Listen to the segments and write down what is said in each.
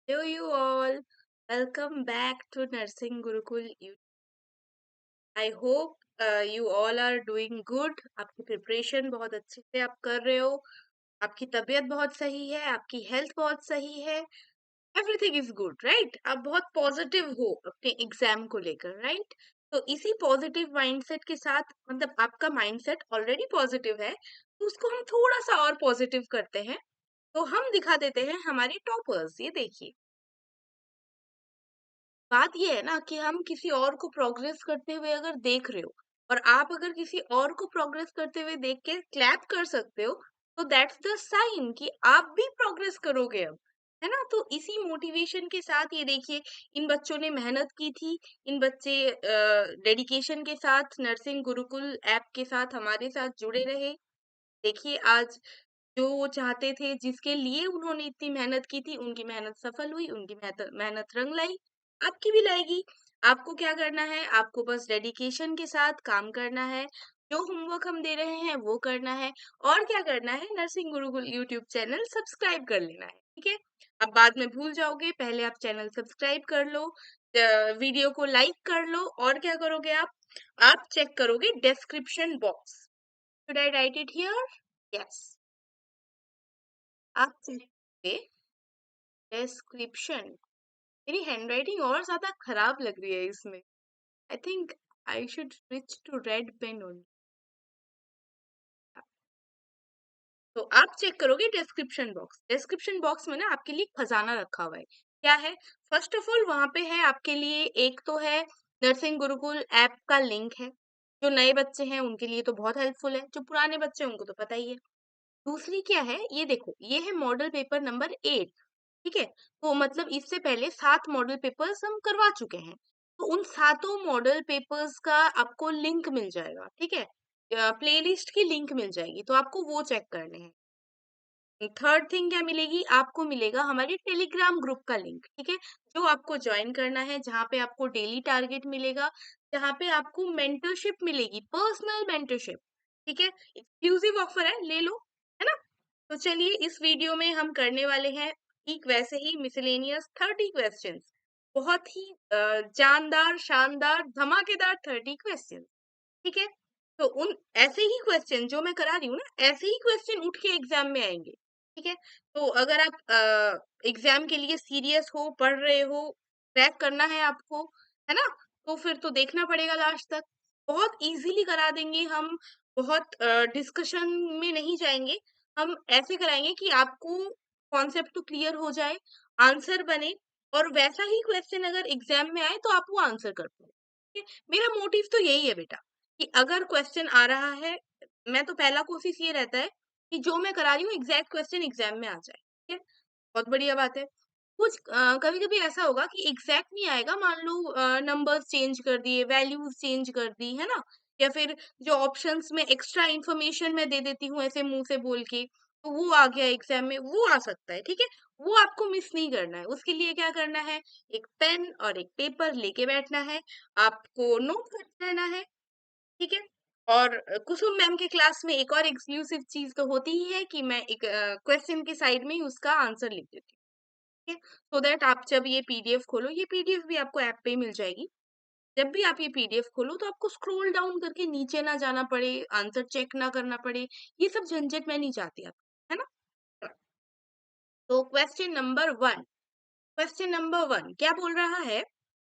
Hello, you all. Welcome back to Nursing Gurukul. I hope you all are doing good. आपकी preparation बहुत अच्छे से आप कर रहे हो. आपकी तबीयत बहुत सही है, आपकी हेल्थ बहुत सही है. Everything is good, right? आप बहुत पॉजिटिव हो अपने एग्जाम को लेकर, राइट? तो इसी पॉजिटिव माइंडसेट के साथ, मतलब आपका माइंडसेट ऑलरेडी पॉजिटिव है, तो उसको हम थोड़ा सा और पॉजिटिव करते हैं. तो हम दिखा देते हैं हमारी टॉपर्स. ये देखिए, बात ये है ना कि हम किसी और को प्रोग्रेस करते हुए अगर देख रहे हो, और आप अगर किसी और को प्रोग्रेस करते हुए देख के क्लैप कर सकते हो, तो दैट्स द साइन कि आप भी प्रोग्रेस करोगे अब, है ना? तो इसी मोटिवेशन के साथ ये देखिए, इन बच्चों ने मेहनत की थी. इन बच्चे डेडिकेशन के साथ नर्सिंग गुरुकुल ऐप के साथ हमारे साथ जुड़े रहे. देखिए आज जो वो चाहते थे, जिसके लिए उन्होंने इतनी मेहनत की थी, उनकी मेहनत सफल हुई, उनकी मेहनत मेहनत रंग लाई. आपकी भी लाएगी. आपको क्या करना है? आपको बस डेडिकेशन के साथ काम करना है. जो होमवर्क हम दे रहे हैं वो करना है. और क्या करना है? Nursing Gurukul YouTube channel subscribe कर लेना है. ठीक है? अब बाद में भूल जाओगे, पहले आप चैनल सब्सक्राइब कर लो, वीडियो को लाइक कर लो. और क्या करोगे आप चेक करोगे description box. Should I write it here? Yes. आप चेक डिस्क्रिप्शन. मेरी हैंडराइटिंग और ज्यादा खराब लग रही है इसमें. I think I should switch to red pen only. तो आप चेक करोगे डिस्क्रिप्शन बॉक्स. डिस्क्रिप्शन बॉक्स में ना आपके लिए खजाना रखा हुआ है. क्या है? फर्स्ट ऑफ ऑल वहां पे है आपके लिए, एक तो है नर्सिंग गुरुकुल ऐप का लिंक है. जो नए बच्चे हैं उनके लिए तो बहुत हेल्पफुल है, जो पुराने बच्चे हैं उनको तो पता ही है. दूसरी क्या है? ये देखो, ये है मॉडल पेपर नंबर 8. ठीक है? तो मतलब इससे पहले 7 मॉडल पेपर्स हम करवा चुके हैं. तो उन सातों मॉडल पेपर्स का आपको लिंक मिल जाएगा. ठीक है? प्लेलिस्ट की लिंक मिल जाएगी, तो आपको वो चेक करने हैं. थर्ड थिंग क्या मिलेगी? आपको मिलेगा हमारे टेलीग्राम ग्रुप का लिंक. ठीक है? जो आपको ज्वाइन करना है, जहाँ पे आपको डेली टारगेट मिलेगा, जहाँ पे आपको मेंटरशिप मिलेगी, पर्सनल मेंटरशिप. ठीक है? एक्सक्लूसिव ऑफर है, ले लो. है ना? तो चलिए, इस वीडियो में हम करने वाले हैं ठीक वैसे ही मिसलेनियस 30 क्वेश्चंस. बहुत ही जानदार, शानदार, धमाकेदार 30 क्वेश्चन. ठीक है? तो उन ऐसे ही क्वेश्चन जो मैं करा रही हूँ ना, ऐसे ही क्वेश्चन उठ के एग्जाम में आएंगे. ठीक है? तो अगर आप एग्जाम के लिए सीरियस हो, पढ़ रहे हो, क्रैक करना है आपको, है ना? तो फिर तो देखना पड़ेगा लास्ट तक. बहुत इजीली करा देंगे हम. बहुत डिस्कशन में नहीं जाएंगे. हम ऐसे कराएंगे कि आपको कॉन्सेप्ट तो क्लियर हो जाए, आंसर बने, और वैसा ही क्वेश्चन अगर एग्जाम में आए तो आप वो आंसर कर पाओ. ठीक है? मेरा मोटिव तो यही है बेटा, कि अगर क्वेश्चन आ रहा है, मैं तो पहला कोशिश ये रहता है कि जो मैं करा रही हूँ एग्जैक्ट क्वेश्चन एग्जाम में आ जाए. ठीक है? बहुत बढ़िया बात है. कुछ कभी कभी ऐसा होगा कि एग्जैक्ट नहीं आएगा, मान लो नंबर्स चेंज कर दिए, वैल्यूज चेंज कर दी, है ना? या फिर जो ऑप्शंस में एक्स्ट्रा इंफॉर्मेशन मैं दे देती हूँ ऐसे मुंह से बोल के, तो वो आ गया एग्जाम में, वो आ सकता है. ठीक है? वो आपको मिस नहीं करना है. उसके लिए क्या करना है? एक पेन और एक पेपर लेके बैठना है. आपको नोट करते रहना है. ठीक है? और कुसुम मैम के क्लास में एक और एक्सक्लूसिव चीज तो होती ही है कि मैं एक क्वेश्चन के साइड में ही उसका आंसर लिख देती हूँ. ठीक है? सो दैट आप जब ये पीडीएफ खोलो, ये पीडीएफ भी आपको ऐप पे ही मिल जाएगी. जब भी आप ये पीडीएफ खोलो तो आपको स्क्रॉल डाउन करके नीचे ना जाना पड़े, आंसर चेक ना करना पड़े. ये सब झंझट मैं नहीं चाहती आप, है ना? तो क्वेश्चन नंबर 1 क्या बोल रहा है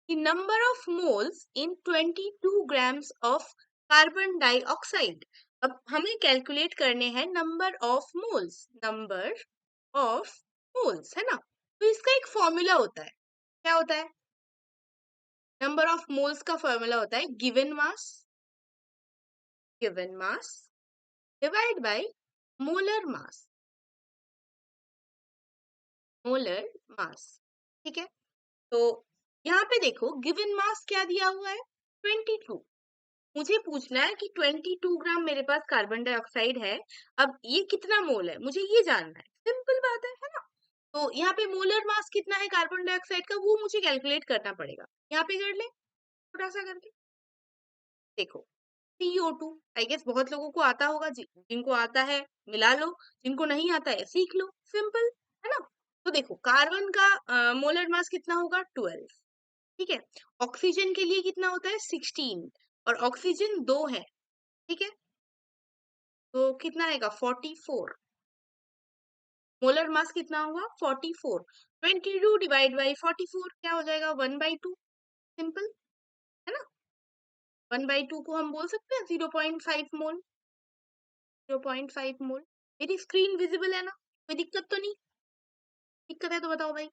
कि number of moles in 22 grams of carbon dioxide. अब हमें कैलकुलेट करने हैं नंबर ऑफ मोल्स, है ना? तो इसका एक फॉर्मूला होता है. क्या होता है? नंबर ऑफ मोल्स का फॉर्मूला होता है given mass divide by molar mass. ठीक है? तो यहाँ पे देखो, गिवन मास क्या दिया हुआ है? 22. मुझे पूछना है कि 22 ग्राम मेरे पास कार्बन डाइऑक्साइड है. अब ये कितना मोल है, मुझे ये जानना है. सिंपल बात है ना? तो यहाँ पे मोलर मास कितना है कार्बन डाइऑक्साइड का, वो मुझे कैलकुलेट करना पड़ेगा. यहाँ पे कर ले थोड़ा सा करके. देखो, CO2, आई गेस बहुत लोगों को आता होगा. जिनको आता है मिला लो, जिनको नहीं आता है सीख लो. सिंपल, है ना? तो देखो कार्बन का मोलर मास कितना होगा 12, ठीक है। ऑक्सीजन के लिए कितना होता है 16, और ऑक्सीजन 2 है, ठीक है। तो कितना आएगा 44, मोलर मास कितना होगा 44, 22 डिवाइड बाई 44 क्या हो जाएगा 1/2, सिंपल है ना। 1/2 को हम बोल सकते हैं 0.5 मोल, 0.5 मोल। मेरी स्क्रीन विजिबल है ना, कोई दिक्कत तो नहीं, दिक्कत है तो बताओ भाई।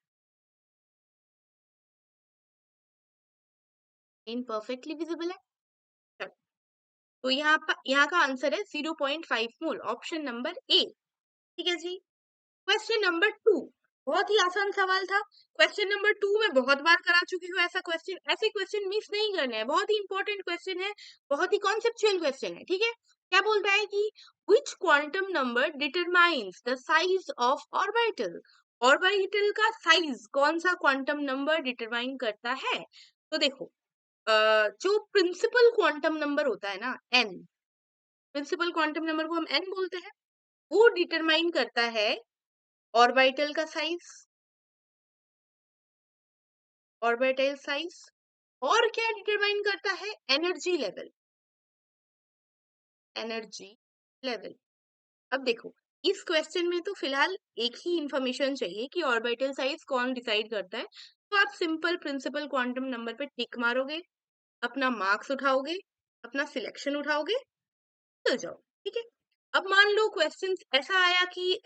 स्क्रीन परफेक्टली विजिबल है, चलो। तो यहाँ का आंसर है 0.5 मोल, ऑप्शन नंबर ए, ठीक है जी। क्वेश्चन नंबर 2, बहुत ही आसान सवाल था। क्वेश्चन नंबर 2 में बहुत बार करा चुकी हूँ ऐसा क्वेश्चन, ऐसे क्वेश्चन मिस नहीं करने हैं, बहुत ही इंपॉर्टेंट क्वेश्चन है, बहुत ही कॉन्सेप्चुअल क्वेश्चन है, ठीक है। क्या बोलता है कि which quantum number determines the size of orbital, orbital का साइज कौन सा क्वांटम नंबर डिटरमाइन करता है। तो देखो जो प्रिंसिपल क्वांटम नंबर होता है ना n, प्रिंसिपल क्वांटम नंबर को हम n बोलते हैं, वो डिटरमाइन करता है ऑर्बिटल का साइज, ऑर्बिटल साइज, और क्या डिटरमाइन करता है एनर्जी लेवल, एनर्जी लेवल। अब देखो इस क्वेश्चन में तो फिलहाल एक ही इंफॉर्मेशन चाहिए कि ऑर्बिटल साइज कौन डिसाइड करता है, तो आप सिंपल प्रिंसिपल क्वांटम नंबर पे टिक मारोगे, अपना मार्क्स उठाओगे, अपना सिलेक्शन उठाओगे, चल जाओ, ठीक है। अब मान लो क्वेश्चन ऐसा आया कि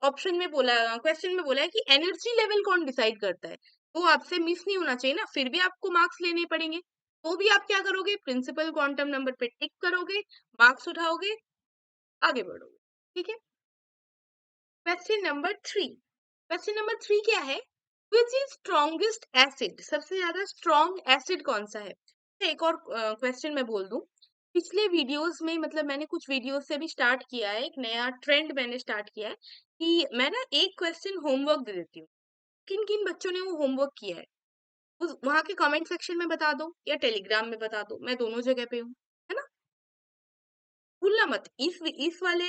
ऑप्शन में बोला, क्वेश्चन में बोला है कि एनर्जी लेवल कौन डिसाइड करता है, तो आपसे मिस नहीं होना चाहिए ना, फिर भी आपको मार्क्स लेने पड़ेंगे। तो भी आप क्या करोगे, प्रिंसिपल क्वांटम नंबर पे टिक करोगे, मार्क्स उठाओगे, आगे बढ़ोगे, ठीक है। क्वेश्चन नंबर 3, क्वेश्चन नंबर 3 क्या है, विच इज स्ट्रॉन्गेस्ट एसिड, सबसे ज्यादा स्ट्रॉन्ग एसिड कौन सा है। एक और क्वेश्चन मैं बोल दूं, पिछले वीडियोस में मतलब मैंने कुछ वीडियोस से भी स्टार्ट किया है, एक नया ट्रेंड मैंने स्टार्ट किया है कि मैं ना एक क्वेश्चन होमवर्क दे देती हूँ, किन किन बच्चों ने वो होमवर्क किया है उस वहां के कमेंट सेक्शन में बता दो या टेलीग्राम में बता दो, मैं दोनों जगह पे हूँ, है ना। भूलना मत, इस वाले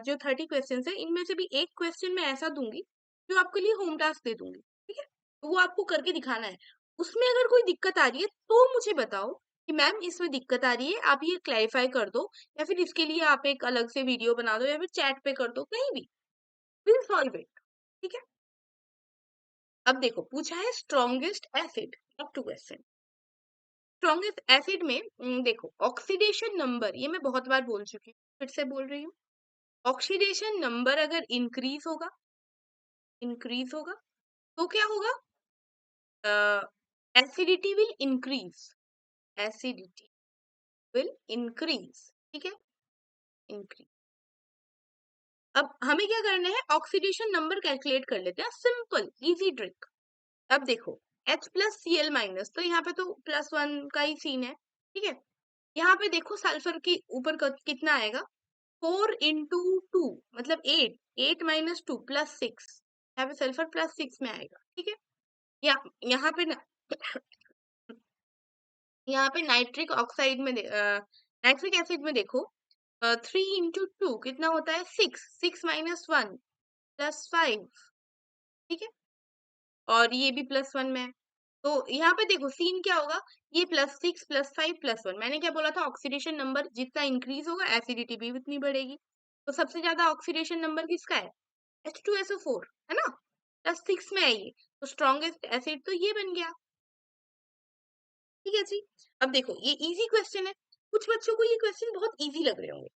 जो 30 क्वेश्चन है इनमें से भी एक क्वेश्चन मैं ऐसा दूंगी जो आपके लिए होम टास्क दे दूंगी, ठीक है। तो वो आपको करके दिखाना है, उसमें अगर कोई दिक्कत आ रही है तो मुझे बताओ कि मैम इसमें दिक्कत आ रही है, आप ये क्लैरिफाई कर दो, या फिर इसके लिए आप एक अलग से वीडियो बना दो या फिर चैट पे कर दो, कहीं भी, विल सॉल्व इट, ठीक है। अब देखो पूछा है स्ट्रॉन्गेस्ट एसिड, अब टू क्वेश्चन। स्ट्रॉन्गेस्ट एसिड में देखो ऑक्सीडेशन नंबर, ये मैं बहुत बार बोल चुकी हूँ, फिर से बोल रही हूँ, ऑक्सीडेशन नंबर अगर इंक्रीज होगा, इंक्रीज होगा तो क्या होगा, acidity will increase, acidity will increase, ठीक है, इंक्रीज। अब हमें क्या करना है, ऑक्सीडेशन नंबर कैलकुलेट कर लेते हैं, सिंपल इजी ट्रिक। अब देखो H+Cl-, तो यहाँ पे तो +1 का ही सीन है, ठीक है। यहाँ पे देखो सल्फर के ऊपर कितना आएगा, 4 × 2 मतलब 8, 8 - 2 +6, यहाँ पे सल्फर +6 में आएगा, ठीक है। यहाँ पे ना यहाँ पे नाइट्रिक ऑक्साइड में नाइट्रिक एसिड में देखो 3 × 2 कितना होता है 6, 6 - 1 +5, ठीक है, और ये भी +1 में है। तो यहाँ पे देखो सीन क्या होगा, ये +6 +5 +1, मैंने क्या बोला था, ऑक्सीडेशन नंबर जितना इंक्रीज होगा एसिडिटी भी उतनी बढ़ेगी। तो सबसे ज्यादा ऑक्सीडेशन नंबर किसका है, H2SO4, है ना, +6 में है ये, तो स्ट्रॉन्गेस्ट एसिड तो ये बन गया, ठीक है जी। अब देखो ये इजी क्वेश्चन है, कुछ बच्चों को ये क्वेश्चन बहुत इजी लग रहे होंगे,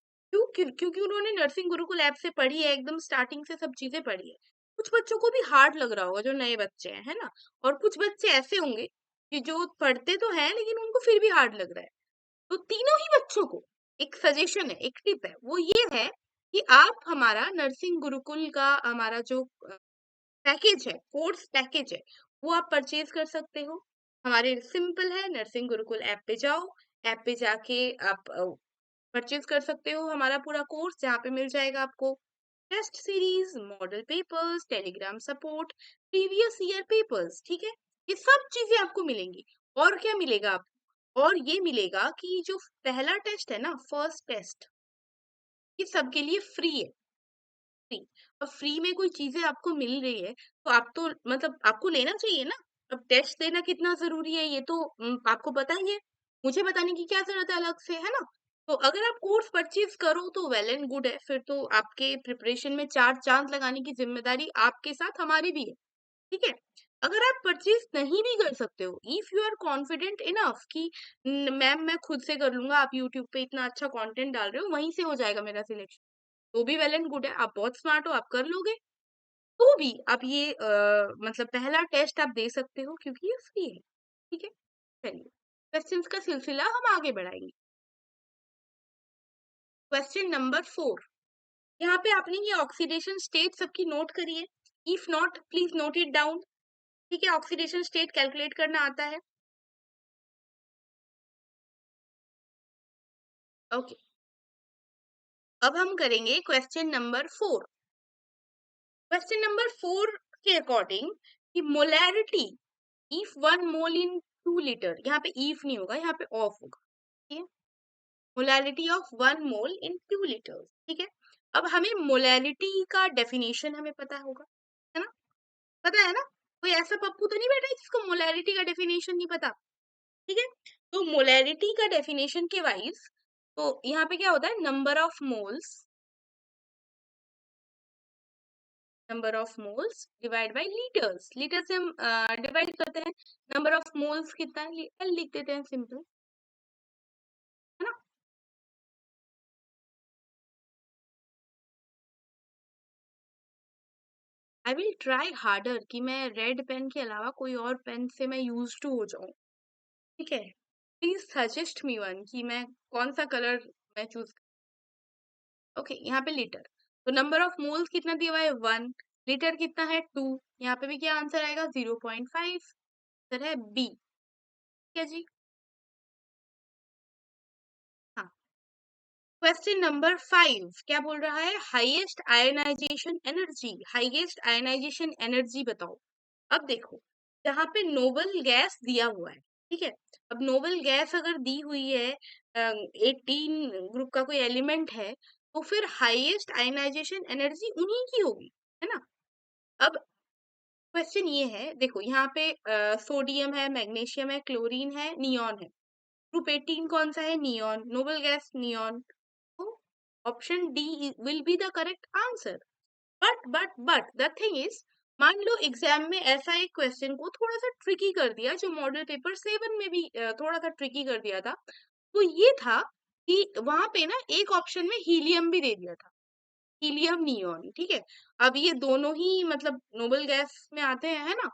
क्योंकि उन्होंने नर्सिंग गुरुकुल ऐप से पढ़ी है, एकदम स्टार्टिंग से सब चीजें पढ़ी है। कुछ बच्चों को भी हार्ड लग रहा होगा जो नए बच्चे हैं, है ना, और कुछ बच्चे ऐसे होंगे कि जो पढ़ते तो हैं लेकिन उनको फिर भी हार्ड लग रहा है। तो तीनों ही बच्चों को एक सजेशन है, एक टिप है, वो ये है कि आप हमारा नर्सिंग गुरुकुल का हमारा जो पैकेज है, कोर्स पैकेज है, वो आप परचेज कर सकते हो। हमारे सिंपल है, नर्सिंग गुरुकुल ऐप पे जाओ, ऐप पे जाके आप परचेज कर सकते हो हमारा पूरा कोर्स, जहाँ पे मिल जाएगा आपको test series, model papers, Telegram support, previous year papers, ठीक है, ये सब चीजें आपको मिलेंगी। और क्या मिलेगा आपको, और ये मिलेगा कि जो पहला टेस्ट है ना, फर्स्ट टेस्ट, ये सबके लिए फ्री है, फ्री। अब फ्री में कोई चीजें आपको मिल रही है तो आप तो मतलब आपको लेना चाहिए ना। अब टेस्ट देना कितना जरूरी है ये तो आपको पता ही है, मुझे बताने की क्या जरूरत है अलग से, है ना। तो अगर आप कोर्स परचेज करो तो वेल एंड गुड है, फिर तो आपके प्रिपरेशन में चार चांद लगाने की जिम्मेदारी आपके साथ हमारी भी है, ठीक है। अगर आप परचेज नहीं भी कर सकते हो, if you are confident enough कि मैम मैं खुद से कर लूंगा, आप यूट्यूब पे इतना अच्छा कंटेंट डाल रहे हो वहीं से हो जाएगा मेरा सिलेक्शन, तो भी वेल एंड गुड है, आप बहुत स्मार्ट हो, आप कर लोगे। तो भी आप ये मतलब पहला टेस्ट आप दे सकते हो क्योंकि ये फ्री है, ठीक है। चलिए क्वेश्चंस का सिलसिला हम आगे बढ़ाएंगे। क्वेश्चन नंबर 4, यहाँ पे आपने ये ऑक्सीडेशन स्टेट सबकी नोट करी है, if not please note it down, ठीक है। ऑक्सीडेशन स्टेट कैलकुलेट करना आता है, ओके। अब हम करेंगे क्वेश्चन नंबर 4। क्वेश्चन नंबर 4 के अकॉर्डिंग कि molarity if 1 mole in 2 litre, यहाँ पे इफ नहीं होगा, यहाँ पे ऑफ होगा, ठीक है। Molarity of 1 mole in 2 litre, ठीक है। अब हमें मोलैरिटी का डेफिनेशन हमें पता होगा, है ना, पता है ना। कोई ऐसा पप्पू तो नहीं बैठा है जिसको मोलैरिटी का डेफिनेशन नहीं पता, ठीक है। तो मोलैरिटी का डेफिनेशन के वाइज तो यहाँ पे क्या होता है, number of moles divide by litres, litre से हम डिवाइड करते हैं, नंबर ऑफ मोल्स कितना है एल लिख देते हैं, सिंपल, है ना। आई विल ट्राई हार्डर कि मैं रेड पेन के अलावा कोई और पेन से मैं यूज टू हो जाऊं, ठीक है। प्लीज सजेस्ट मी वन कि मैं कौन सा कलर मैं चूज, ओके। यहाँ पे लीटर, तो नंबर ऑफ मोल्स कितना दिया हुआ है 1, लीटर कितना है 2, यहाँ पे भी क्या आंसर आएगा 0.5, आंसर है बी, क्या जी, हाँ। क्वेश्चन नंबर 5 क्या बोल रहा है, highest ionization energy, highest ionization energy बताओ। अब देखो जहाँ पे नोबल गैस दिया हुआ है, ठीक है। अब नोबल गैस अगर दी हुई है 18 ग्रुप का कोई एलिमेंट है, तो फिर हाईएस्ट आयनाइजेशन एनर्जी उन्हीं की होगी, है ना। अब क्वेश्चन ये है, देखो यहाँ पे सोडियम है, मैग्नीशियम है, क्लोरीन है, नियॉन है। ग्रुप 18 कौन सा है, नियॉन, नोबल गैस नियॉन, तो option D will be the correct answer. But the thing is, मान लो एग्जाम में ऐसा एक क्वेश्चन को थोड़ा सा ट्रिकी कर दिया, जो मॉडल पेपर 7 में भी थोड़ा सा ट्रिकी कर दिया था, तो ये था कि वहां पे ना एक ऑप्शन में हीलियम भी दे दिया था, हीलियम नियॉन, ठीक है। अब ये दोनों ही मतलब नोबल गैस में आते हैं, है ना।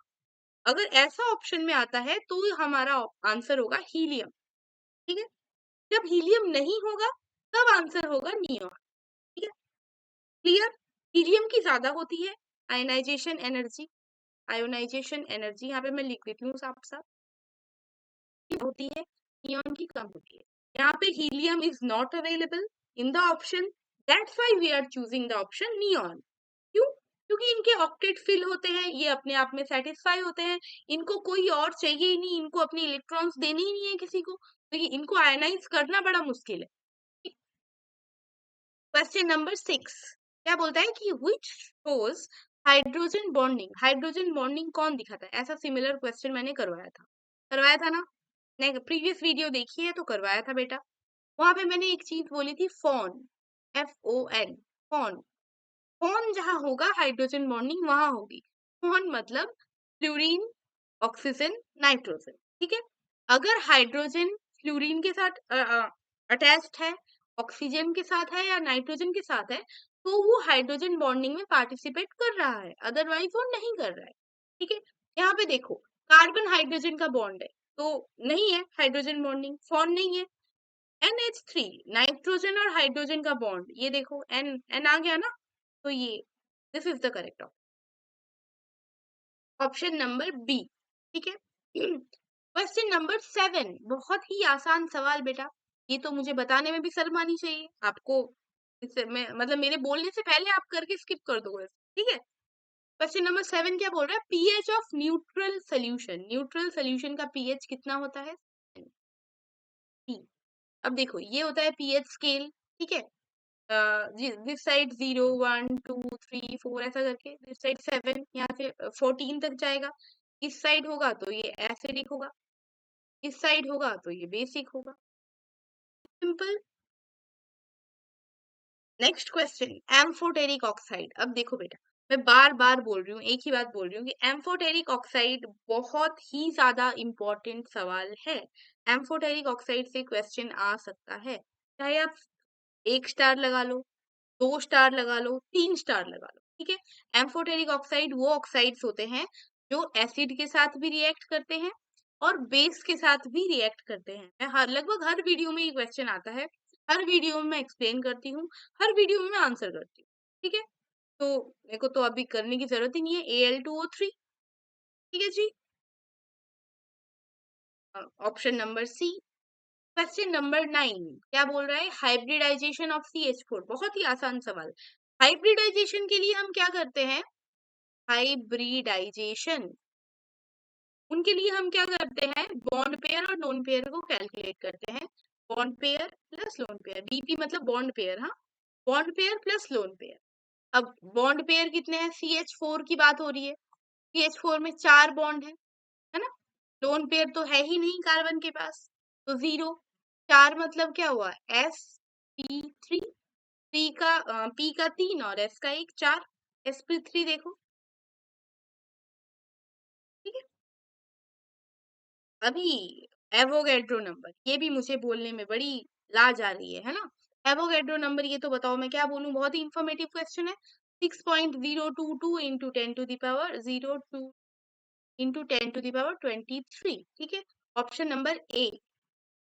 अगर ऐसा ऑप्शन में आता है तो हमारा आंसर होगा हीलियम, ठीक है। जब हीलियम नहीं होगा तब आंसर होगा नियॉन, ठीक है। क्लियर, हीलियम की ज्यादा होती है आयनाइजेशन एनर्जी, आयोनाइजेशन एनर्जी यहाँ पे मैं लिख देती हूँ साफ साफ, होती है, नियॉन की कम होती है। यहाँ पे helium is not available in the option, that's why we are choosing the option neon. क्यों, क्योंकि इनके ऑक्टेट फिल होते हैं, ये अपने आप में सेटिस्फाई होते हैं, इनको कोई और चाहिए ही नहीं, इनको अपने इलेक्ट्रॉन्स देने ही नहीं है किसी को, तो इनको आयनाइज करना बड़ा मुश्किल है। क्वेश्चन नंबर 6 क्या बोलता है कि which shows hydrogen bonding, hydrogen bonding कौन दिखाता है, ऐसा सिमिलर क्वेश्चन मैंने करवाया था ना, नहीं प्रीवियस वीडियो देखी है तो करवाया था बेटा। वहां पे मैंने एक चीज बोली थी फॉन, FON, फॉन, कौन जहां होगा हाइड्रोजन बॉन्डिंग वहां होगी, कौन मतलब फ्लोरीन, ऑक्सीजन, नाइट्रोजन, ठीक है। अगर हाइड्रोजन फ्लोरीन के साथ अटैच्ड है, ऑक्सीजन के साथ है या नाइट्रोजन के साथ है, तो वो हाइड्रोजन बॉन्डिंग में पार्टिसिपेट कर रहा है, अदरवाइज वो नहीं कर रहा है, ठीक है। यहाँ पे देखो कार्बन हाइड्रोजन का बॉन्ड है, तो नहीं है हाइड्रोजन बॉन्डिंग, फॉन नहीं है। NH3 नाइट्रोजन और हाइड्रोजन का बॉन्ड, ये देखो एन एन आ गया ना, तो ये this is the correct option number B, ठीक है। क्वेश्चन नंबर 7 बहुत ही आसान सवाल बेटा, ये तो मुझे बताने में भी शर्म आनी चाहिए आपको, इससे मैं मतलब मेरे बोलने से पहले आप करके स्किप कर दोगे, ठीक है। क्वेश्चन नंबर 7 क्या बोल रहा है, pH of neutral solution, neutral solution का पीएच कितना होता है, P। अब देखो ये होता है पीएच स्केल, ठीक है। दिस साइड 0 1 2 3 4 ऐसा करके, दिस साइड 7, यहाँ से 14 तक जाएगा। इस साइड होगा तो ये एसिडिक होगा, इस साइड होगा तो ये बेसिक होगा। Simple. Next question, amphoteric oxide. अब देखो बेटा, मैं बार बार बोल रही हूँ, एक ही बात बोल रही हूँ कि एम्फोटेरिक ऑक्साइड बहुत ही ज्यादा इंपॉर्टेंट सवाल है। एम्फोटेरिक ऑक्साइड से क्वेश्चन आ सकता है, चाहे आप 1 स्टार लगा लो, 2 स्टार लगा लो, 3 स्टार लगा लो, ठीक है। एम्फोटेरिक ऑक्साइड वो ऑक्साइड्स होते हैं जो एसिड के साथ भी रिएक्ट करते हैं और बेस के साथ भी रिएक्ट करते हैं। मैं लगभग हर वीडियो में ये क्वेश्चन आता है, हर वीडियो में मैं एक्सप्लेन करती हूँ, हर वीडियो में मैं आंसर करती हूँ, ठीक है। तो मेरे को तो अभी करने की जरूरत ही नहीं है। Al2O3, ठीक है जी। Option number C. Question number 9 क्या बोल रहा है, हाइब्रिडाइजेशन ऑफ CH4। बहुत ही आसान सवाल। हाइब्रिडाइजेशन के लिए हम क्या करते हैं, हाइब्रिडाइजेशन उनके लिए हम क्या करते हैं, बॉन्ड पेयर और लोन पेयर को कैलकुलेट करते हैं। Bond pair plus lone pair, BP मतलब बॉन्ड पेयर, हाँ, bond pair plus lone pair. अब बॉन्ड पेयर कितने हैं, CH4 की बात हो रही है, CH4 में 4 बॉन्ड है ना। लोन पेयर तो है ही नहीं कार्बन के पास, तो 0। 4 मतलब क्या हुआ, sp3, p का 3 और s का 1, 4, sp3 देखो, ठीक है। अभी एवोगैड्रो नंबर, ये भी मुझे बोलने में बड़ी लाज आ रही है ना। एवोगैड्रो नंबर, ये तो बताओ मैं क्या बोलूं, बहुत ही इंफॉर्मेटिव क्वेश्चन है। 6.022 इंटू 10⁻02 इंटू 10⁻23, ठीक है। ऑप्शन नंबर ए।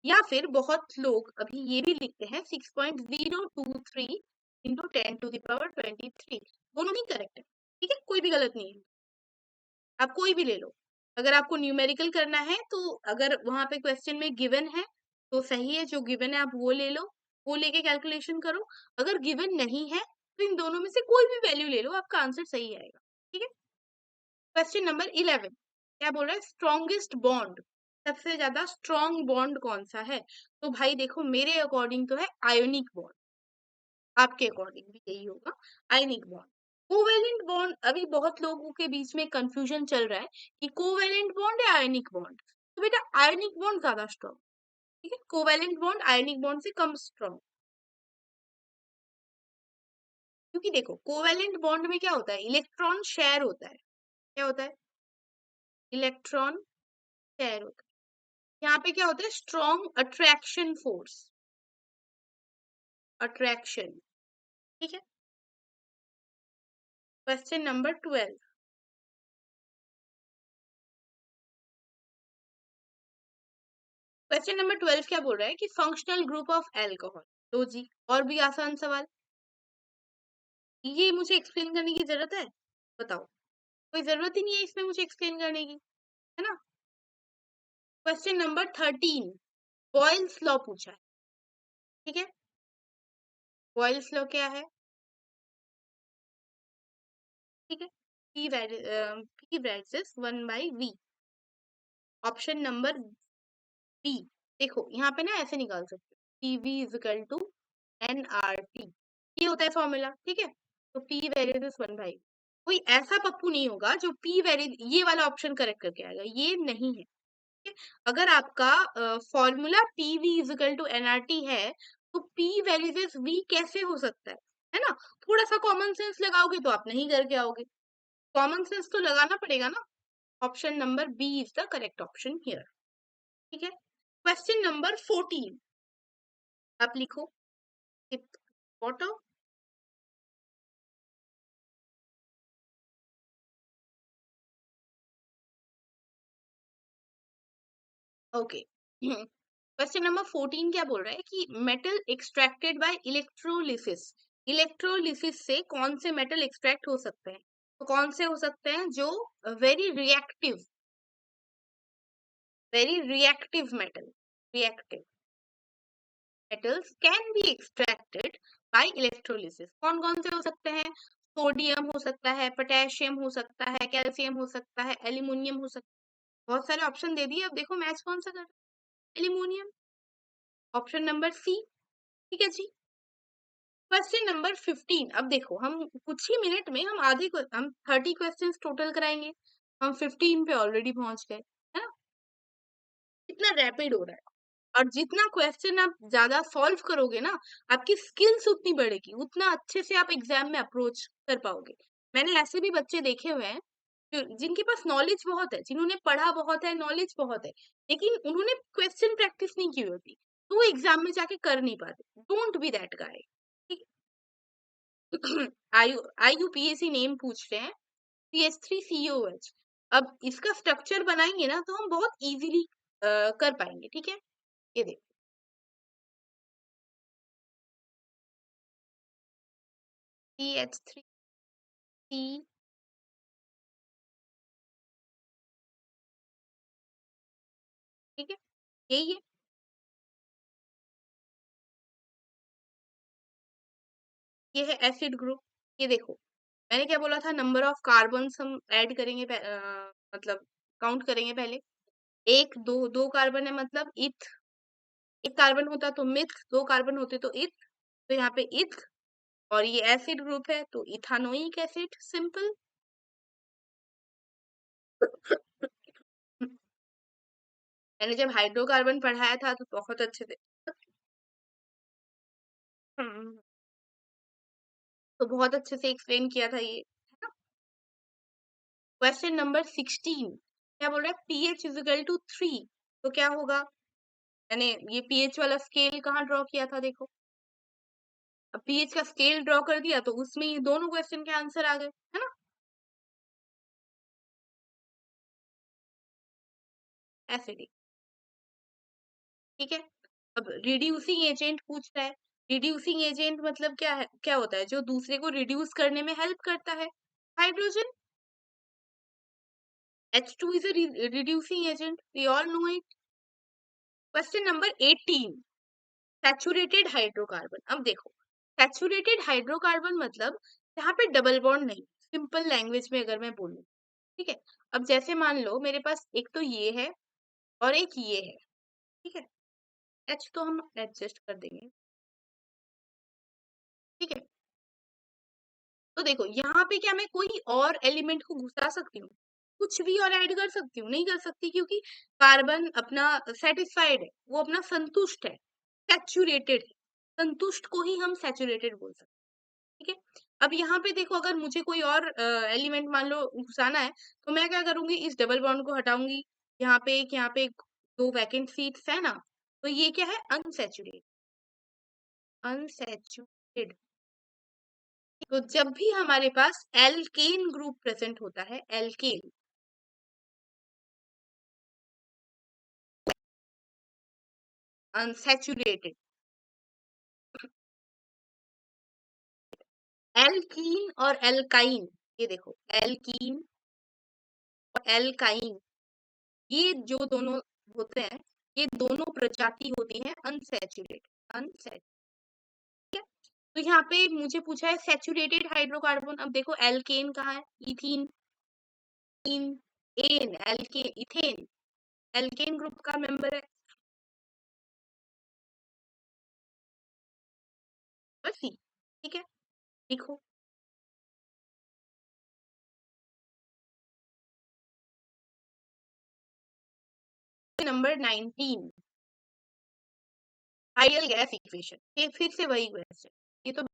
या फिर बहुत लोग अभी ये भी लिखते हैं 6.023 इंटू 10⁻23, दोनों ही करेक्ट है, ठीक है, कोई भी गलत नहीं है। आप कोई भी ले लो। अगर आपको न्यूमेरिकल करना है तो अगर वहां पे क्वेश्चन में गिवन है तो सही है, जो गिवन है आप वो ले लो, वो लेके कैलकुलेशन करो। अगर गिवन नहीं है तो इन दोनों में से कोई भी वैल्यू ले लो, आपका आंसर सही आएगा, ठीक है। क्वेश्चन नंबर 11 क्या बोल रहा है, स्ट्रॉन्गेस्ट बॉन्ड, सबसे ज्यादा स्ट्रॉन्ग बॉन्ड कौन सा है। तो भाई देखो, मेरे अकॉर्डिंग तो है आयोनिक बॉन्ड, आपके अकॉर्डिंग भी यही होगा, आयनिक बॉन्ड। कोवेलेंट बॉन्ड, अभी बहुत लोगों के बीच में कंफ्यूजन चल रहा है कि कोवेलेंट बॉन्ड या आयनिक बॉन्ड। तो बेटा आयनिक बॉन्ड ज्यादा स्ट्रॉन्ग, ठीक है, कोवेलेंट बॉन्ड आयनिक बॉन्ड से कम स्ट्रॉन्ग। क्योंकि देखो कोवेलेंट बॉन्ड में क्या होता है, इलेक्ट्रॉन शेयर होता है, क्या होता है, इलेक्ट्रॉन शेयर होता है। यहाँ पे क्या होता है, स्ट्रॉन्ग अट्रैक्शन फोर्स, अट्रैक्शन, ठीक है। क्वेश्चन नंबर 12, क्वेश्चन नंबर 12 क्या बोल रहा है कि फंक्शनल ग्रुप ऑफ एल्कोहल। लो जी, और भी आसान सवाल, ये मुझे एक्सप्लेन करने की जरूरत है, बताओ, कोई जरूरत ही नहीं है इसमें मुझे एक्सप्लेन करने की, है ना। क्वेश्चन नंबर 13 बॉयल्स लॉ पूछा है, ठीक है। बॉयल्स लॉ क्या है, ठीक है, P versus 1/V। Option number B. देखो यहाँ पे ना ऐसे निकाल सकते हो, PV इजिकल टू NRT, ये होता है फॉर्मूला, ठीक है। तो P वेरिएस 1/V, कोई ऐसा पप्पू नहीं होगा जो P वेरी ये वाला ऑप्शन करेक्ट करके आएगा, ये नहीं है, ठीक है? अगर आपका formula PV is equal to NRT है तो P वेरिएस V कैसे हो सकता है ना। थोड़ा सा कॉमन सेंस लगाओगे तो आप नहीं करके आओगे, कॉमन सेंस तो लगाना पड़ेगा ना। Option number B is the correct option here, ठीक है। क्वेश्चन नंबर 14 आप लिखो, वाटर, ओके। क्वेश्चन नंबर 14 क्या बोल रहा है कि metal extracted bye electrolysis, electrolysis से कौन से मेटल एक्सट्रैक्ट हो सकते हैं, तो कौन से हो सकते हैं जो very reactive, very reactive metal, reactive metals can be extracted by electrolysis, कौन कौन से हो सकते हैं, सोडियम हो सकता है, पोटेशियम हो सकता है, कैल्शियम हो सकता है, एल्यूमिनियम हो सकता है। बहुत सारे ऑप्शन दे दिए, अब देखो मैच कौन सा कर, एल्यूमिनियम, ऑप्शन नंबर सी, ठीक है जी। Question number 15। अब देखो, हम कुछ ही मिनट में हम 30 क्वेश्चंस टोटल कराएंगे, हम 15 पे ऑलरेडी पहुंच गए, है ना? इतना रैपिड हो रहा है। और जितना क्वेश्चन आप ज्यादा सॉल्व करोगे ना, आपकी स्किल्स उतनी बढ़ेगी, उतना अच्छे से आप एग्जाम में अप्रोच कर पाओगे। मैंने ऐसे भी बच्चे देखे हुए हैं जिनके पास नॉलेज बहुत है, जिन्होंने पढ़ा बहुत है, नॉलेज बहुत है, लेकिन उन्होंने क्वेश्चन प्रैक्टिस नहीं की होती, तो वो एग्जाम में जाके कर नहीं पाते। Don't be that guy. ठीक है? आईयूपीएसी नेम पूछ रहे हैं, CS3COH। अब इसका स्ट्रक्चर बनाएंगे ना तो हम बहुत इजीली कर पाएंगे। ठीक है, ये देखो, CH3C, ठीक है, यही है। ये है एसिड ग्रुप। ये देखो, मैंने क्या बोला था, नंबर ऑफ कार्बन्स हम ऐड करेंगे, मतलब काउंट करेंगे पहले। एक दो, दो कार्बन है मतलब इथ, एक कार्बन होता तो मिथ, दो कार्बन होते तो इथ, तो यहाँ पे इथ। और ये एसिड ग्रुप है तो इथानोइक एसिड, सिंपल। मैंने जब हाइड्रोकार्बन पढ़ाया था तो बहुत अच्छे से, हम्म, तो बहुत अच्छे से एक्सप्लेन किया था ये। क्वेश्चन नंबर 16 क्या बोल रहा है, pH इज इक्वल टू 3, तो क्या होगा? मैंने ये pH वाला स्केल कहाँ ड्रॉ किया था, देखो। अब pH का स्केल ड्रॉ कर दिया तो उसमें ये दोनों क्वेश्चन के आंसर आ गए, है ना? एसिडिक। ठीक है। अब रिड्यूसिंग एजेंट पूछ रहा है। रिड्यूसिंग एजेंट मतलब क्या है, क्या होता है जो दूसरे को रिड्यूस करने में हेल्प करता है? Hydrogen. H2 is a reducing agent, we all know it. Question number 18, saturated hydrocarbon. अब देखो, सैचुरेटेड हाइड्रोकार्बन मतलब यहाँ पे डबल बॉन्ड नहीं, सिंपल लैंग्वेज में अगर मैं बोलूँ। ठीक है, अब जैसे मान लो मेरे पास एक तो ये है और एक ये है। ठीक है, H तो हम एडजस्ट कर देंगे। ठीक है, तो देखो यहाँ पे क्या मैं कोई और एलिमेंट को घुसा सकती हूँ? कुछ भी और ऐड कर सकती हूँ? नहीं कर सकती, क्योंकि कार्बन अपना सेटिस्फाइड है, वो अपना संतुष्ट है, सैचुरेटेड है। संतुष्ट को ही हम सैचुरेटेड बोल सकते हैं। ठीक है, अब यहाँ पे देखो, अगर मुझे कोई और एलिमेंट मान लो घुसाना है, तो मैं क्या करूंगी, इस डबल बॉन्ड को हटाऊंगी। यहाँ पे एक, दो वैकेंट सीट्स है ना, तो ये क्या है, अनसैचुरेटेड। अनसैचुरेटेड। तो जब भी हमारे पास एल्केन ग्रुप प्रेजेंट होता है, एल्केन, अनसैचुरेटेड, एल्कीन और एल्काइन, ये देखो, एल्कीन और एल्काइन, ये जो दोनों होते हैं, ये दोनों प्रजाति होती है अनसैचुरेटेड। अनसैचुरेटेड। तो यहाँ पे मुझे पूछा है सैचुरेटेड हाइड्रोकार्बन। अब देखो, एल्केन कहाँ है, इथीन, इन, एन, एल्केन, इथेन, एल्केन ग्रुप का मेंबर है, बस सी। ठीक है, लिखो। Number 19, ideal gas equation. ये फिर से वही क्वेश्चन,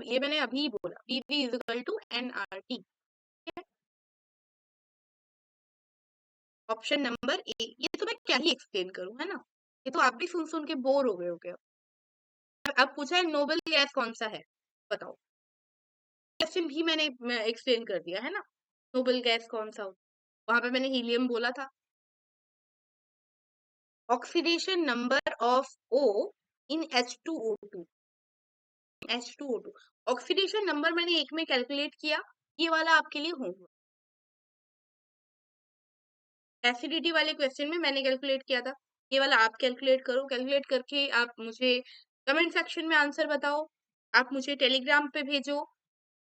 ये मैंने अभी बोला, P3 is equal to nRT। Option number A. ये तो मैं क्या ही एक्सप्लेन करूं, है ना? ये तो आप भी सुन सुन के बोर हो गए हो क्या? अब पूछा है नोबल गैस कौन सा है, बताओ। क्वेश्चन भी मैंने एक्सप्लेन कर दिया है ना, नोबल गैस कौन सा हो। वहां पे मैंने हीलियम बोला था। Oxidation number of O in H2O2। H2O2 oxidation number मैंने एक में कैलकुलेट किया, ये वाला आपके लिए होमवर्क। एसिडिटी वाले क्वेश्चन में मैंने कैलकुलेट किया था, ये वाला आप कैलकुलेट करो। कैलकुलेट करके आप मुझे कमेंट सेक्शन में आंसर बताओ, आप मुझे टेलीग्राम पे भेजो।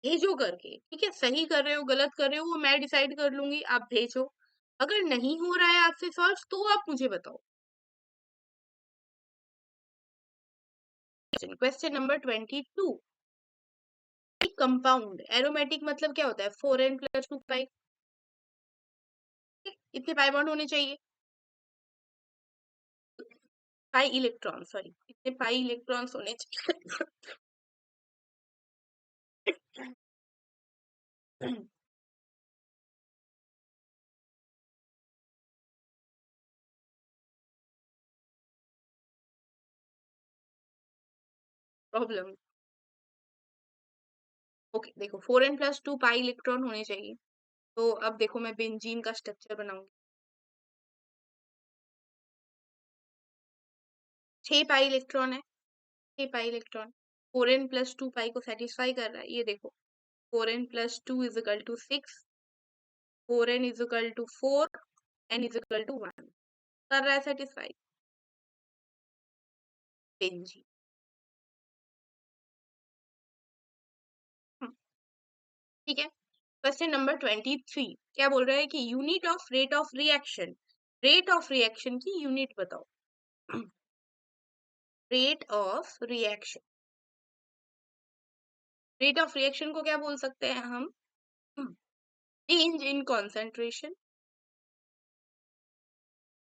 भेजो करके, ठीक है, सही कर रहे हो गलत कर रहे हो वो मैं डिसाइड कर लूंगी, आप भेजो। अगर नहीं हो रहा है आपसे सॉल्व तो आप मुझे बताओ। क्वेश्चन नंबर 22, कंपाउंड, एरोमेटिक मतलब क्या होता है, 4n+2 पाई, इतने पाई बॉन्ड होने चाहिए, पाई इलेक्ट्रॉन, सॉरी, इतने पाई इलेक्ट्रॉन्स होने चाहिए। प्रॉब्लम। ओके देखो, 4n+2 पाई इलेक्ट्रॉन होने चाहिए। तो अब देखो मैं बेंजीन का स्ट्रक्चर बनाऊंगी। 6 पाई इलेक्ट्रॉन है, 6 पाई इलेक्ट्रॉन, 4n+2 पाई को सेटिस्फाई कर रहा है, ये देखो, 4n+2 = 6, 4n = 4, n = 1, कर रहा है सेटिस्फाई बेंजीन। ठीक है, क्वेश्चन नंबर 23 क्या बोल रहा है कि unit of rate of reaction, rate of reaction की यूनिट बताओ। Rate of reaction, rate of reaction को क्या बोल सकते हैं हम, change in concentration,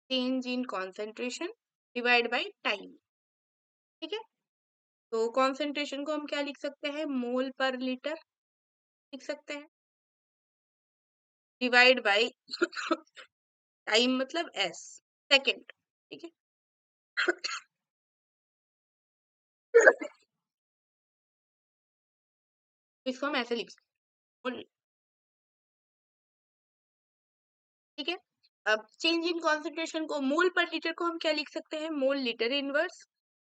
change in concentration divide by time. ठीक है, तो कॉन्सेंट्रेशन को हम क्या लिख सकते हैं, मोल पर लीटर लिख सकते हैं, डिवाइड बाय टाइम मतलब एस, सेकेंड। ठीक है, इसको हम ऐसे लिख सकते हैं। ठीक है, अब चेंज इन कॉन्सेंट्रेशन को, मोल पर लीटर को हम क्या लिख सकते हैं, मोल लीटर इनवर्स,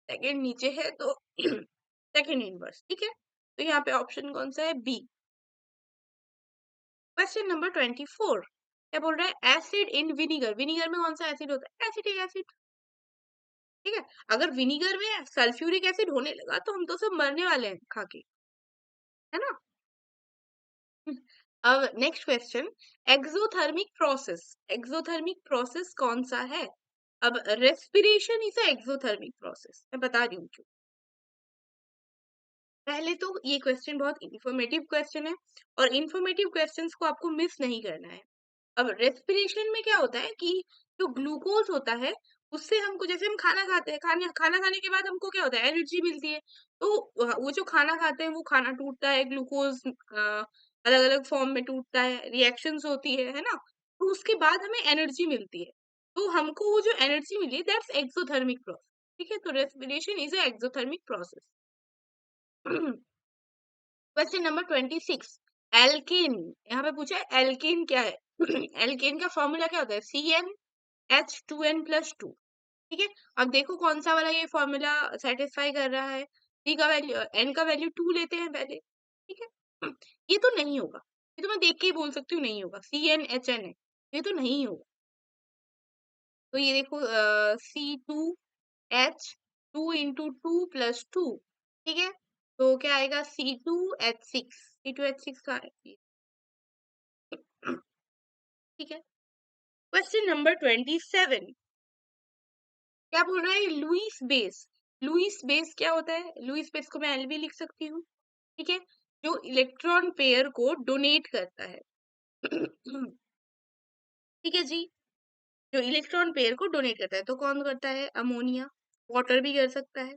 सेकेंड नीचे है तो सेकेंड इनवर्स। ठीक है, तो यहाँ पे ऑप्शन कौन सा है, बी। क्वेश्चन नंबर 24 क्या बोल रहा है, एसिड इन विनीगर, विनीगर में कौन सा एसिड होता है, एसिटिक एसिड। ठीक है, अगर विनीगर में सल्फ्यूरिक एसिड होने लगा तो हम तो सब मरने वाले हैं खा के, है ना। अब next question, exothermic process, exothermic process कौन सा है। अब respiration is a exothermic process, मैं बता रही हूँ क्यों। पहले तो ये क्वेश्चन बहुत इंफॉर्मेटिव क्वेश्चन है, और इंफॉर्मेटिव क्वेश्चंस को आपको मिस नहीं करना है। अब रेस्पिरेशन में क्या होता है कि जो ग्लूकोज होता है उससे हमको, जैसे हम खाना खाते हैं, खाना खाने के बाद हमको क्या होता है, एनर्जी मिलती है। तो वो जो खाना खाते हैं वो खाना टूटता है, ग्लूकोज अलग अलग फॉर्म में टूटता है, रिएक्शंस होती है ना, तो उसके बाद हमें एनर्जी मिलती है। तो हमको वो जो एनर्जी मिली है दैट्स एक्सोथर्मिक प्रोसेस। ठीक है, तो respiration is a exothermic process. Question number 26, alkane, यहाँ पे पूछा है एल्केन क्या है। एल्केन का फॉर्मूला क्या होता है, CnH2n+2। ठीक है, अब देखो कौन सा वाला ये फॉर्मूला सेटिस्फाई कर रहा है, सी का वैल्यू, एन का वैल्यू 2 लेते हैं पहले। ठीक है, ये तो नहीं होगा, ये तो मैं देख के ही बोल सकती हूँ नहीं होगा, CnHn है, ये तो नहीं होगा। तो ये देखो, C2H2 × 2 + 2। ठीक है, तो क्या आएगा, C2H6, C2H6 का है। ठीक है, क्वेश्चन नंबर 27 क्या बोल रहा है, लुईस बेस, लुईस बेस क्या होता है, लुईस बेस को मैं एल भी लिख सकती हूँ। ठीक है, जो इलेक्ट्रॉन पेयर को डोनेट करता है। ठीक है जी, जो इलेक्ट्रॉन पेयर को डोनेट करता है, तो कौन करता है, अमोनिया, वाटर भी कर सकता है,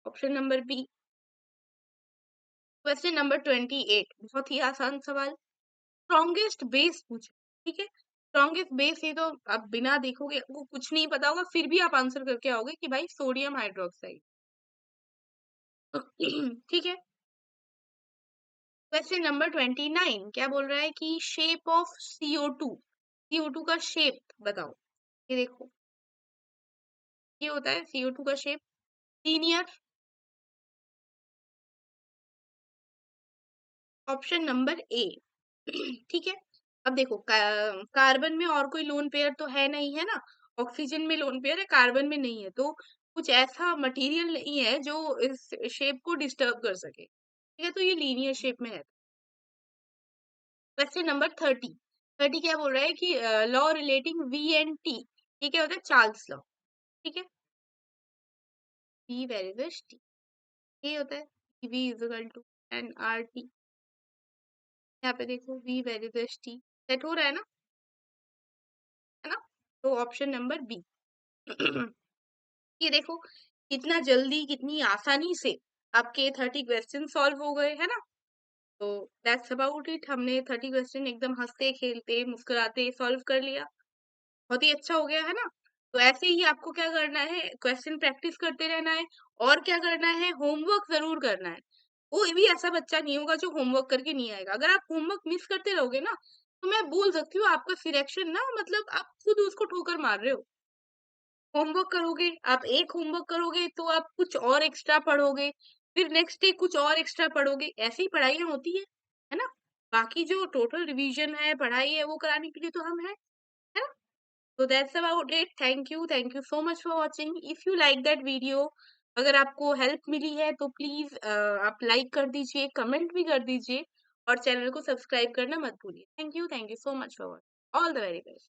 option number B. Question number 28 बहुत ही आसान सवाल, स्ट्रॉन्गेस्ट बेस पूछा। ठीक है, स्ट्रॉन्गेस्ट बेस, ये तो आप बिना देखोगे आपको कुछ नहीं पता होगा, फिर भी आप आंसर करके आओगे कि भाई सोडियम हाइड्रोक्साइड। ठीक है, क्वेश्चन नंबर 29 क्या बोल रहा है कि शेप ऑफ CO2, CO2 का शेप बताओ। ये देखो, ये होता है CO2 का शेप, लीनियर, ऑप्शन नंबर ए। ठीक है, अब देखो कार्बन में और कोई लोन पेयर तो है नहीं, है ना, ऑक्सीजन में लोन पेयर है, कार्बन में नहीं है, तो कुछ ऐसा मटेरियल नहीं है जो इस शेप को डिस्टर्ब कर सके। ठीक है, तो ये लीनियर शेप में है। क्वेश्चन नंबर 30, 30 क्या बोल रहा है कि law relating V and T, ये क्या होता है, चार्ल्स लॉ। ठीक है, V वेरी बेस्ट, ये होता है V = NRT, यहाँ पे देखो वी वेरी टेस्टी, सेट हो रहा है ना, है ना? तो ऑप्शन नंबर बी। ये देखो कितना जल्दी, कितनी आसानी से आपके 30 क्वेश्चन सॉल्व हो गए, है ना? तो दैट्स अबाउट इट। हमने 30 क्वेश्चन एकदम हंसते खेलते मुस्कुराते सॉल्व कर लिया। बहुत ही अच्छा हो गया, है ना? तो ऐसे ही आपको क्या करना है, क्वेश्चन प्रैक्टिस करते रहना है, और क्या करना है, होमवर्क जरूर करना है। कोई भी ऐसा बच्चा नहीं होगा जो होमवर्क करके नहीं आएगा। अगर आप होमवर्क मिस करते रहोगे ना, तो मैं बोल सकती हूँ आपका सिलेक्शन ना, मतलब आप खुद उसको ठोकर मार रहे हो। होमवर्क करोगे, आप एक होमवर्क करोगे तो आप कुछ और एक्स्ट्रा पढ़ोगे, फिर नेक्स्ट डे कुछ और एक्स्ट्रा पढ़ोगे, ऐसी ही पढ़ाइयाँ होती है ना? बाकी जो टोटल रिवीजन है, पढ़ाई है, वो कराने के लिए तो हम हैं, है ना? So that's about it. Thank you so much for watching. If you like that video, अगर आपको हेल्प मिली है तो प्लीज आप लाइक कर दीजिए, कमेंट भी कर दीजिए, और चैनल को सब्सक्राइब करना मत भूलिए। Thank you so much for all the very best.